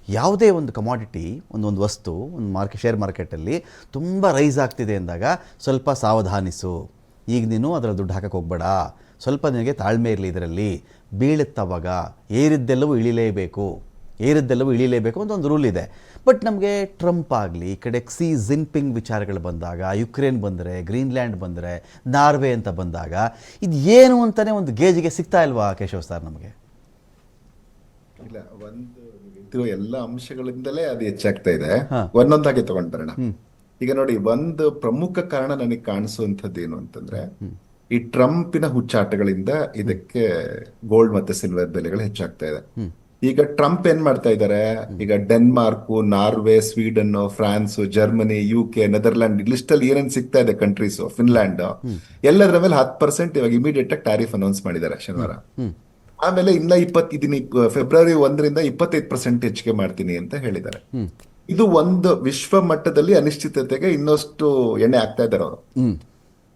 ಯಾವುದೇ ಒಂದು ಕಮಾಡಿಟಿ ಒಂದು ವಸ್ತು ಒಂದು ಶೇರ್ ಮಾರ್ಕೆಟಲ್ಲಿ ತುಂಬ ರೈಸ್ ಆಗ್ತಿದೆ ಅಂದಾಗ ಸ್ವಲ್ಪ ಸಾವಧಾನಿಸು. ಈಗ ನೀನು ಅದರಲ್ಲಿ ದುಡ್ಡು ಹಾಕಕ್ಕೆ ಹೋಗಬೇಡ, ಸ್ವಲ್ಪ ನಿನಗೆ ತಾಳ್ಮೆ ಇರಲಿ. ಇದರಲ್ಲಿ ಬೀಳುತ್ತವಾಗ ಏರಿದ್ದೆಲ್ಲವೂ ಇಳಿಲೇಬೇಕು ಅಂತ ಒಂದು ರೂಲ್ ಇದೆ. ಬಟ್ ನಮಗೆ ಟ್ರಂಪ್ ಆಗಲಿ, ಈ ಕಡೆ ಕ್ಸಿ ಜಿನ್ಪಿಂಗ್ ವಿಚಾರಗಳು ಬಂದಾಗ, ಯುಕ್ರೇನ್ ಬಂದರೆ, ಗ್ರೀನ್ಲ್ಯಾಂಡ್ ಬಂದರೆ, ನಾರ್ವೆ ಅಂತ ಬಂದಾಗ ಇದು ಏನು ಅಂತಲೇ ಒಂದು ಗೇಜಿಗೆ ಸಿಗ್ತಾ ಇಲ್ವಾ ಕೇಶವ್ ಸರ್ ನಮಗೆ? ಇಲ್ಲ, ಒಂದು ಎಲ್ಲ ಅಂಶಗಳಿಂದಲೇ ಅದು ಹೆಚ್ಚಾಗ್ತಾ ಇದೆ. ಒಂದೊಂದಾಗಿ ತಗೊಂಡ್ ಬರೋಣ. ಈಗ ನೋಡಿ, ಒಂದು ಪ್ರಮುಖ ಕಾರಣ ನನಗೆ ಕಾಣಿಸುವಂಥದ್ದು ಏನು ಅಂತಂದ್ರೆ, ಈ ಟ್ರಂಪಿನ ಹುಚ್ಚಾಟಗಳಿಂದ ಇದಕ್ಕೆ ಗೋಲ್ಡ್ ಮತ್ತೆ ಸಿಲ್ವರ್ ಬೆಲೆಗಳು ಹೆಚ್ಚಾಗ್ತಾ ಇದೆ. ಈಗ ಟ್ರಂಪ್ ಏನ್ ಮಾಡ್ತಾ ಇದ್ದಾರೆ, ಈಗ Denmark, Norway, Sweden, France, Germany, UK, Netherland list ಅಲ್ಲಿ ಏನೇನ್ ಸಿಗ್ತಾ ಇದೆ ಕಂಟ್ರೀಸ್, ಫಿನ್ಲ್ಯಾಂಡ್, ಎಲ್ಲದರ ಮೇಲೆ 10% ಇವಾಗ ಇಮಿಡಿಯೇಟ್ ಆಗಿ ಟ್ಯಾರಿಫ್ ಅನೌನ್ಸ್ ಮಾಡಿದ್ದಾರೆ ಶನಿವಾರ. ಆಮೇಲೆ ಇನ್ನ ಫೆಬ್ರವರಿ 1ರಿಂದ 25% ಹೆಚ್ಚಿಗೆ ಮಾಡ್ತೀನಿ ಅಂತ ಹೇಳಿದ್ದಾರೆ. ಇದು ಒಂದು ವಿಶ್ವ ಮಟ್ಟದಲ್ಲಿ ಅನಿಶ್ಚಿತತೆಗೆ ಇನ್ನಷ್ಟು ಎಣ್ಣೆ ಆಗ್ತಾ ಇದ್ದಾರೆ ಅವರು.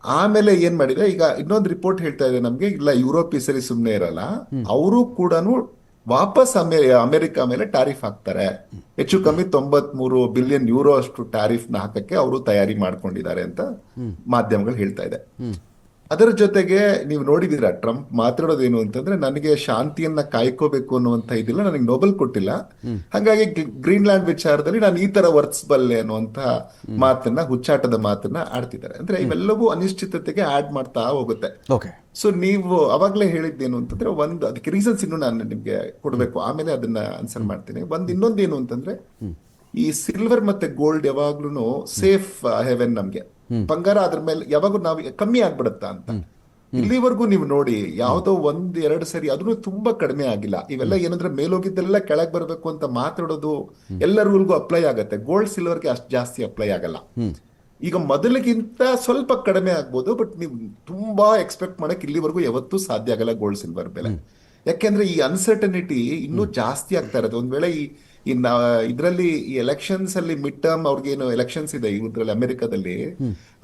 ಆಮೇಲೆ ಏನ್ ಮಾಡಿದೆ, ಈಗ ಇನ್ನೊಂದು ರಿಪೋರ್ಟ್ ಹೇಳ್ತಾ ಇದೆ ನಮ್ಗೆ, ಇಲ್ಲ ಯುರೋಪ್ ಈ ಸರಿ ಸುಮ್ನೆ ಇರಲ್ಲ, ಅವರು ಕೂಡ ವಾಪಸ್ ಅಮೆರಿಕ ಮೇಲೆ ಟ್ಯಾರಿಫ್ ಹಾಕ್ತಾರೆ. ಹೆಚ್ಚು ಕಮ್ಮಿ 93 ಬಿಲಿಯನ್ ಯೂರೋ ಅಷ್ಟು ಟ್ಯಾರಿಫ್ ನ ಹಾಕಕ್ಕೆ ಅವರು ತಯಾರಿ ಮಾಡ್ಕೊಂಡಿದ್ದಾರೆ ಅಂತ ಮಾಧ್ಯಮಗಳು ಹೇಳ್ತಾ ಇದೆ. ಅದರ ಜೊತೆಗೆ ನೀವು ನೋಡಿದೀರಾ, ಟ್ರಂಪ್ ಮಾತಾಡೋದೇನು ಅಂತಂದ್ರೆ, ನನಗೆ ಶಾಂತಿಯನ್ನ ಕಾಯ್ಕೋಬೇಕು ಅನ್ನುವಂತ ಇದಿಲ್ಲ, ನನಗೆ ನೊಬೆಲ್ ಕೊಟ್ಟಿಲ್ಲ, ಹಾಗಾಗಿ ಗ್ರೀನ್ಲ್ಯಾಂಡ್ ವಿಚಾರದಲ್ಲಿ ನಾನು ಈ ತರ ವರ್ತಿಸಬಲ್ಲೆ ಅನ್ನುವಂತ ಮಾತನ್ನ, ಹುಚ್ಚಾಟದ ಮಾತನ್ನ ಆಡ್ತಿದ್ದಾರೆ. ಅಂದ್ರೆ ಇವೆಲ್ಲವೂ ಅನಿಶ್ಚಿತತೆಗೆ ಆಡ್ ಮಾಡ್ತಾ ಹೋಗುತ್ತೆ. ಸೊ ನೀವು ಅವಾಗ್ಲೇ ಹೇಳಿದ್ದೇನು ಅಂತಂದ್ರೆ, ಒಂದು ಅದಕ್ಕೆ ರೀಸನ್ಸ್ ಇನ್ನು ನಾನು ನಿಮ್ಗೆ ಕೊಡ್ಬೇಕು, ಆಮೇಲೆ ಅದನ್ನ ಆನ್ಸರ್ ಮಾಡ್ತೀನಿ. ಇನ್ನೊಂದೇನು ಅಂತಂದ್ರೆ, ಈ ಸಿಲ್ವರ್ ಮತ್ತೆ ಗೋಲ್ಡ್ ಯಾವಾಗ್ಲೂ ಸೇಫ್ ಹೆವೆನ್. ನಮ್ಗೆ ಬಂಗಾರ ಅದ್ರ ಮೇಲೆ ಯಾವಾಗೂ ನಾವು ಕಮ್ಮಿ ಆಗ್ಬಿಡುತ್ತಾ ಅಂತ. ಇಲ್ಲಿವರೆಗೂ ನೀವು ನೋಡಿ, ಯಾವ್ದೋ 1-2 ಸರಿ ಅದನ್ನು ತುಂಬಾ ಕಡಿಮೆ ಆಗಿಲ್ಲ. ಇವೆಲ್ಲ ಏನಂದ್ರೆ ಮೇಲೋಗಿದ್ದೆಲ್ಲ ಕೆಳಗ್ ಬರ್ಬೇಕು ಅಂತ ಮಾತಾಡೋದು ಎಲ್ಲ ರೂಲ್ಗೂ ಅಪ್ಲೈ ಆಗತ್ತೆ. ಗೋಲ್ಡ್ ಸಿಲ್ವರ್ಗೆ ಅಷ್ಟು ಜಾಸ್ತಿ ಅಪ್ಲೈ ಆಗಲ್ಲ. ಈಗ ಮೊದಲಿಗಿಂತ ಸ್ವಲ್ಪ ಕಡಿಮೆ ಆಗ್ಬೋದು, ಬಟ್ ನೀವು ತುಂಬಾ ಎಕ್ಸ್ಪೆಕ್ಟ್ ಮಾಡಕ್ ಇಲ್ಲಿವರೆಗೂ ಯಾವತ್ತೂ ಸಾಧ್ಯ ಆಗಲ್ಲ ಗೋಲ್ಡ್ ಸಿಲ್ವರ್ ಬೆಲೆ. ಯಾಕೆಂದ್ರೆ ಈ ಅನ್ಸರ್ಟನಿಟಿ ಇನ್ನೂ ಜಾಸ್ತಿ ಆಗ್ತಾ ಇರೋದು. ಒಂದ್ ವೇಳೆ ಇದರಲ್ಲಿ ಈ ಎಲೆಕ್ಷನ್ಸ್ ಅಲ್ಲಿ ಮಿಡ್ ಟರ್ಮ್, ಅವ್ರಿಗೇನು ಎಲೆಕ್ಷನ್ಸ್ ಇದೆ ಇದ್ರಲ್ಲಿ ಅಮೆರಿಕದಲ್ಲಿ,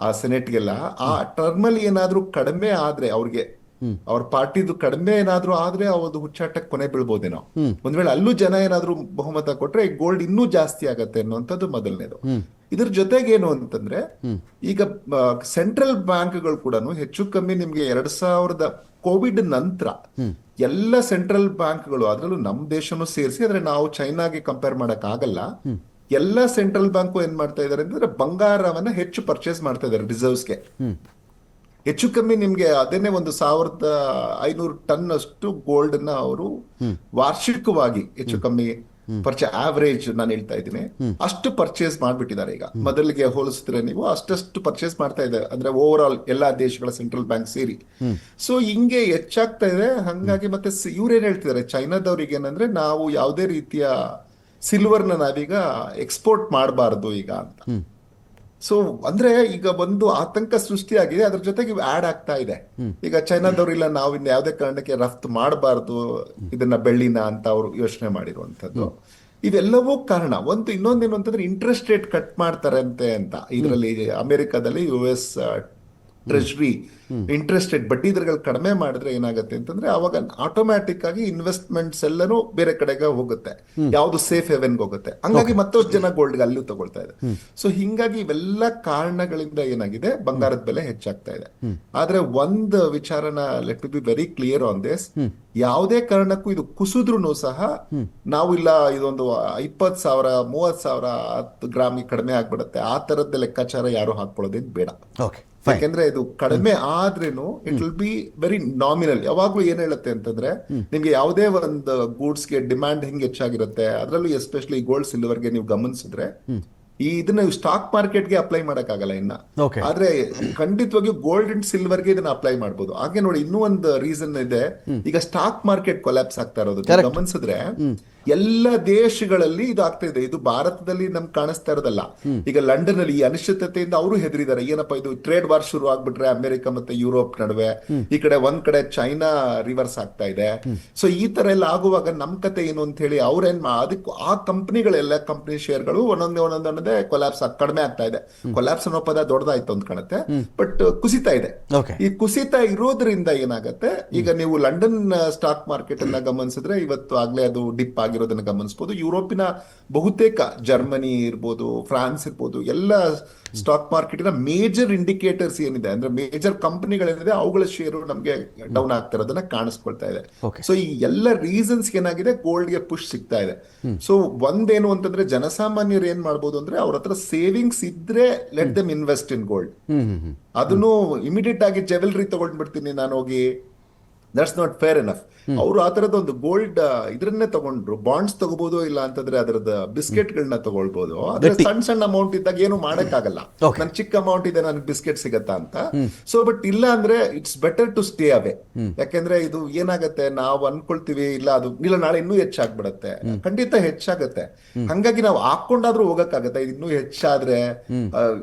ಆ ಸೆನೆಟ್ಗೆಲ್ಲ, ಆ ಟರ್ಮ್ ಅಲ್ಲಿ ಏನಾದ್ರೂ ಕಡಿಮೆ ಆದ್ರೆ, ಅವ್ರಿಗೆ ಅವ್ರ ಪಾರ್ಟಿದು ಕಡಿಮೆ ಏನಾದ್ರೂ ಆದ್ರೆ ಅವ್ರದ್ದು ಹುಚ್ಚಾಟಕ್ಕೆ ಕೊನೆ ಬೀಳ್ಬೋದೇನೋ. ಒಂದ್ ವೇಳೆ ಅಲ್ಲೂ ಜನ ಏನಾದ್ರೂ ಬಹುಮತ ಕೊಟ್ರೆ ಗೋಲ್ಡ್ ಇನ್ನೂ ಜಾಸ್ತಿ ಆಗತ್ತೆ ಅನ್ನುವಂಥದ್ದು ಮೊದಲನೇದು. ಇದ್ರ ಜೊತೆಗೆ ಏನು ಅಂತಂದ್ರೆ, ಈಗ ಸೆಂಟ್ರಲ್ ಬ್ಯಾಂಕ್ಗಳು ಕೂಡ ಹೆಚ್ಚು ಕಮ್ಮಿ ನಿಮ್ಗೆ 2000 ಕೋವಿಡ್ ನಂತರ ಎಲ್ಲ ಸೆಂಟ್ರಲ್ ಬ್ಯಾಂಕ್ಗಳು, ಅದರಲ್ಲೂ ನಮ್ ದೇಶನೂ ಸೇರಿಸಿ, ಆದ್ರೆ ನಾವು ಚೈನಾಗೆ ಕಂಪೇರ್ ಮಾಡಕ್ ಆಗಲ್ಲ, ಎಲ್ಲ ಸೆಂಟ್ರಲ್ ಬ್ಯಾಂಕು ಏನ್ ಮಾಡ್ತಾ ಇದಾರೆ ಅಂತಂದ್ರೆ, ಬಂಗಾರವನ್ನ ಹೆಚ್ಚು ಪರ್ಚೇಸ್ ಮಾಡ್ತಾ ಇದಾರೆ ರಿಸರ್ವ್ಸ್ಗೆ. ಹೆಚ್ಚು ಕಮ್ಮಿ ನಿಮ್ಗೆ ಅದೇನೆ 1500 ಟನ್ ಅಷ್ಟು ಗೋಲ್ಡ್ ನ ಅವರು ವಾರ್ಷಿಕವಾಗಿ ಹೆಚ್ಚು ಕಮ್ಮಿ ಆವರೇಜ್ ನಾನು ಹೇಳ್ತಾ ಇದ್ದೀನಿ, ಅಷ್ಟು ಪರ್ಚೇಸ್ ಮಾಡ್ಬಿಟ್ಟಿದ್ದಾರೆ. ಈಗ ಮೊದಲಿಗೆ ಹೋಲಿಸಿದ್ರೆ ನೀವು ಅಷ್ಟು ಪರ್ಚೇಸ್ ಮಾಡ್ತಾ ಇದ್ದಾರೆ, ಅಂದ್ರೆ ಓವರ್ ಆಲ್ ಎಲ್ಲಾ ದೇಶಗಳ ಸೆಂಟ್ರಲ್ ಬ್ಯಾಂಕ್ ಸೇರಿ. ಸೊ ಹಿಂಗೆ ಹೆಚ್ಚಾಗ್ತಾ ಇದೆ. ಹಂಗಾಗಿ ಮತ್ತೆ ಇವ್ರೇನ್ ಹೇಳ್ತಿದ್ದಾರೆ, ಚೈನಾದವ್ರಿಗೆ ಏನಂದ್ರೆ, ನಾವು ಯಾವುದೇ ರೀತಿಯ ಸಿಲ್ವರ್ನ ನಾವೀಗ ಎಕ್ಸ್ಪೋರ್ಟ್ ಮಾಡಬಾರ್ದು ಈಗ ಅಂತ. ಸೊ ಅಂದ್ರೆ ಈಗ ಒಂದು ಆತಂಕ ಸೃಷ್ಟಿಯಾಗಿದೆ, ಅದ್ರ ಜೊತೆಗೆ ಆಡ್ ಆಗ್ತಾ ಇದೆ. ಈಗ ಚೈನಾದವ್ರು, ಇಲ್ಲ ನಾವು ಇನ್ನು ಯಾವುದೇ ಕಾರಣಕ್ಕೆ ರಫ್ತು ಮಾಡಬಾರ್ದು ಇದನ್ನ ಬೆಳ್ಳಿನ ಅಂತ ಅವರು ಯೋಚನೆ ಮಾಡಿರುವಂತದ್ದು. ಇವೆಲ್ಲವೂ ಕಾರಣ. ಇನ್ನೊಂದೇನು ಅಂತಂದ್ರೆ, ಇಂಟ್ರೆಸ್ಟ್ ರೇಟ್ ಕಟ್ ಮಾಡ್ತಾರಂತೆ ಅಂತ. ಇದರಲ್ಲಿ ಅಮೆರಿಕದಲ್ಲಿ US ಟ್ರೆಜರಿ ಇಂಟ್ರೆಸ್ಟ್ ರೇಟ್ ಬಡ್ಡಿ ದರಗಳು ಕಡಿಮೆ ಮಾಡಿದ್ರೆ ಏನಾಗುತ್ತೆ ಅಂತಂದ್ರೆ, ಅವಾಗ ಆಟೋಮ್ಯಾಟಿಕ್ ಆಗಿ ಇನ್ವೆಸ್ಟ್ಮೆಂಟ್ಸ್ ಎಲ್ಲನೂ ಬೇರೆ ಕಡೆಗೆ ಹೋಗುತ್ತೆ, ಯಾವ್ದು ಸೇಫ್ ಹೆವೆನ್ಗೆ ಹೋಗುತ್ತೆ. ಹಂಗಾಗಿ ಮತ್ತಷ್ಟು ಜನ ಗೋಲ್ಡ್ಗೆ ಅಲ್ಲೂ ತಗೊಳ್ತಾ ಇದೆ. ಸೊ ಹಿಂಗಾಗಿ ಇವೆಲ್ಲ ಕಾರಣಗಳಿಂದ ಏನಾಗಿದೆ, ಬಂಗಾರದ ಬೆಲೆ ಹೆಚ್ಚಾಗ್ತಾ ಇದೆ. ಆದ್ರೆ ಒಂದು ವಿಚಾರನ let me be very clear on this, ಯಾವುದೇ ಕಾರಣಕ್ಕೂ ಇದು ಕುಸಿದ್ರೂ ಸಹ ನಾವು ಇಲ್ಲ ಇದೊಂದು 20,000 30,000 10 ಗ್ರಾಮಿಗೆ ಕಡಿಮೆ ಆಗ್ಬಿಡುತ್ತೆ ಆ ತರದ ಲೆಕ್ಕಾಚಾರ ಯಾರು ಹಾಕೊಳ್ಳೋದೇನು ಬೇಡ. ಯಾಕೆಂದ್ರೆ ಇದು ಕಡಿಮೆ ಆದ್ರೇನು it will be very nominal. ಯಾವಾಗ್ಲೂ ಏನ್ ಹೇಳುತ್ತೆ ಅಂತಂದ್ರೆ, ನಿಮ್ಗೆ ಯಾವುದೇ ಒಂದು ಗೂಡ್ಸ್ಗೆ ಡಿಮ್ಯಾಂಡ್ ಹಿಂಗ್ ಹೆಚ್ಚಾಗಿರುತ್ತೆ, ಅದರಲ್ಲೂ ಎಸ್ಪೆಷಲಿ ಗೋಲ್ಡ್ ಸಿಲ್ವರ್ಗೆ ನೀವು ಗಮನಿಸಿದ್ರೆ, ಇದನ್ನ ಸ್ಟಾಕ್ ಮಾರ್ಕೆಟ್ಗೆ ಅಪ್ಲೈ ಮಾಡಕ್ ಆಗಲ್ಲ ಇನ್ನ. ಆದ್ರೆ ಖಂಡಿತವಾಗಿಯೂ ಗೋಲ್ಡ್ ಅಂಡ್ ಸಿಲ್ವರ್ಗೆ ಇದನ್ನ ಅಪ್ಲೈ ಮಾಡಬಹುದು. ಹಾಗೆ ನೋಡಿ, ಇನ್ನೂ ಒಂದು ರೀಸನ್ ಇದೆ. ಈಗ ಸ್ಟಾಕ್ ಮಾರ್ಕೆಟ್ ಕೊಲ್ಯಾಪ್ಸ್ ಆಗ್ತಾ ಇರೋದು ಗಮನಿಸಿದ್ರೆ, ಎಲ್ಲ ದೇಶಗಳಲ್ಲಿ ಇದು ಆಗ್ತಾ ಇದೆ. ಇದು ಭಾರತದಲ್ಲಿ ನಮ್ಗೆ ಕಾಣಿಸ್ತಾ ಇರೋದಲ್ಲ. ಈಗ ಲಂಡನ್ ಅಲ್ಲಿ ಈ ಅನಿಶ್ಚಿತತೆಯಿಂದ ಅವರು ಹೆದರಿದ್ದಾರೆ, ಏನಪ್ಪಾ ಇದು ಟ್ರೇಡ್ ವಾರ್ ಶುರು ಆಗ್ಬಿಟ್ರೆ ಅಮೆರಿಕ ಮತ್ತೆ ಯುರೋಪ್ ನಡುವೆ, ಈ ಕಡೆ ಒಂದ್ ಕಡೆ ಚೈನಾ ರಿವರ್ಸ್ ಆಗ್ತಾ ಇದೆ. ಸೊ ಈ ತರ ಎಲ್ಲ ಆಗುವಾಗ ನಮ್ ಕತೆ ಏನು ಅಂತ ಹೇಳಿ ಅವ್ರೇನ್ ಅದಕ್ಕೂ ಆ ಕಂಪನಿಗಳೆಲ್ಲ ಕಂಪನಿ ಶೇರ್ಗಳು ಒಂದೊಂದೇ ಕೊಲ್ಯಾಪ್ಸ್ ಕಡಿಮೆ ಆಗ್ತಾ ಇದೆ. ಕೊಲ್ಯಾಪ್ಸ್ ಅನ್ನೋ ಪದ ದೊಡ್ಡದಾಯ್ತು ಅಂತ ಕಾಣುತ್ತೆ, ಬಟ್ ಕುಸಿತಾ ಇದೆ. ಈ ಕುಸಿತ ಇರೋದ್ರಿಂದ ಏನಾಗತ್ತೆ, ಈಗ ನೀವು ಲಂಡನ್ ಸ್ಟಾಕ್ ಮಾರ್ಕೆಟ್ ಅನ್ನ ಗಮನಿಸಿದ್ರೆ, ಇವತ್ತು ಆಗ್ಲೇ ಅದು ಡಿಪ್ ಆಗಿ ಆಗಿರೋದನ್ನ ಗಮನಿಸಬಹುದು. ಯುರೋಪಿನ ಬಹುತೇಕ ಜರ್ಮನಿ ಇರ್ಬೋದು, ಫ್ರಾನ್ಸ್ ಇರ್ಬೋದು, ಎಲ್ಲ ಸ್ಟಾಕ್ ಮಾರ್ಕೆಟಿನ ಮೇಜರ್ ಇಂಡಿಕೇಟರ್ಸ್ ಏನಿದೆ ಅಂದ್ರೆ ಮೇಜರ್ ಕಂಪನಿಗಳೇನಿದೆ ಅವುಗಳ ಶೇರು ನಮಗೆ ಡೌನ್ ಆಗ್ತಾ ಇರೋದನ್ನ ಕಾಣಿಸ್ಕೊಳ್ತಾ ಇದೆ. Okay. ಸೊ ಈ ಎಲ್ಲ ರೀಸನ್ಸ್ ಏನಾಗಿದೆ ಗೋಲ್ಡ್ಗೆ ಪುಷ್ ಸಿಗ್ತಾ ಇದೆ. ಸೊ ಒಂದೇನು ಅಂತಂದ್ರೆ ಜನಸಾಮಾನ್ಯರು ಏನ್ ಮಾಡ್ಬೋದು ಅಂದ್ರೆ ಅವ್ರ ಹತ್ರ ಸೇವಿಂಗ್ಸ್ ಇದ್ರೆ let them invest in gold. ಅದನ್ನು ಇಮಿಡಿಯೇಟ್ ಆಗಿ ಜೆವೆಲ್ರಿ ತಗೊಂಡ್ಬಿಡ್ತೀನಿ ನಾನು ಹೋಗಿ, ದಟ್ಸ್ ನಾಟ್ ಫೇರ್ ಎನಫ್. ಅವರು ಆ ತರದ ಒಂದು ಗೋಲ್ಡ್ ಇದ್ರನ್ನೇ ತಗೊಂಡ್ರು, ಬಾಂಡ್ಸ್ ತಗೋಬಹುದು, ಇಲ್ಲ ಅಂತಂದ್ರೆ ಅದರದ ಬಿಸ್ಕೆಟ್ ಗಳನ್ನ ತಗೊಳ್ಬಹುದು. ಆದ್ರೆ ಸಣ್ಣ ಸಣ್ಣ ಅಮೌಂಟ್ ಇದ್ದಾಗ ಏನು ಮಾಡಕ್ಕಾಗಲ್ಲ. ನನ್ ಚಿಕ್ಕ ಅಮೌಂಟ್ ಇದೆ, ನನ್ಗೆ ಬಿಸ್ಕೆಟ್ ಸಿಗತ್ತಾ ಅಂತ. ಸೊ ಬಟ್ ಇಲ್ಲ ಅಂದ್ರೆ it's better to stay away. ಯಾಕೆಂದ್ರೆ ಇದು ಏನಾಗತ್ತೆ, ನಾವು ಅನ್ಕೊಳ್ತೀವಿ ಇಲ್ಲ ಅದು ಇಲ್ಲ ನಾಳೆ ಇನ್ನೂ ಹೆಚ್ಚಾಗ್ಬಿಡತ್ತೆ, ಖಂಡಿತ ಹೆಚ್ಚಾಗತ್ತೆ. ಹಂಗಾಗಿ ನಾವು ಹಾಕೊಂಡಾದ್ರೂ ಹೋಗಕ್ಕಾಗತ್ತೆ. ಇನ್ನೂ ಹೆಚ್ಚಾದ್ರೆ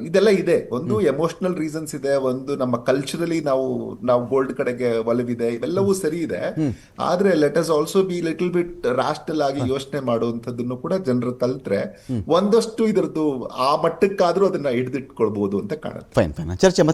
ಇದೆಲ್ಲ ಇದೆ. ಒಂದು ಎಮೋಷನಲ್ ರೀಸನ್ಸ್ ಇದೆ, ಒಂದು ನಮ್ಮ ಕಲ್ಚರಲಿ ನಾವು ಗೋಲ್ಡ್ ಕಡೆಗೆ ಒಲವಿದೆ, ಇವೆಲ್ಲವೂ ಸರಿ ಇದೆ. ಆದ್ರೆ let us also be little bit ರಾಷ್ಟಲ್ ಆಗಿ ಯೋಚನೆ ಮಾಡುವಂತದ್ದನ್ನು ಕೂಡ ಜನರು ಕಲ್ತ್ರೆ ಒಂದಷ್ಟು ಇದರದ್ದು ಆ ಮಟ್ಟಕ್ಕಾದ್ರೂ ಅದನ್ನ ಹಿಡಿದಿಟ್ಕೊಳ್ಬಹುದು ಅಂತ ಕಾಣುತ್ತೆ. ಫೈನ್ ಚರ್ಚೆ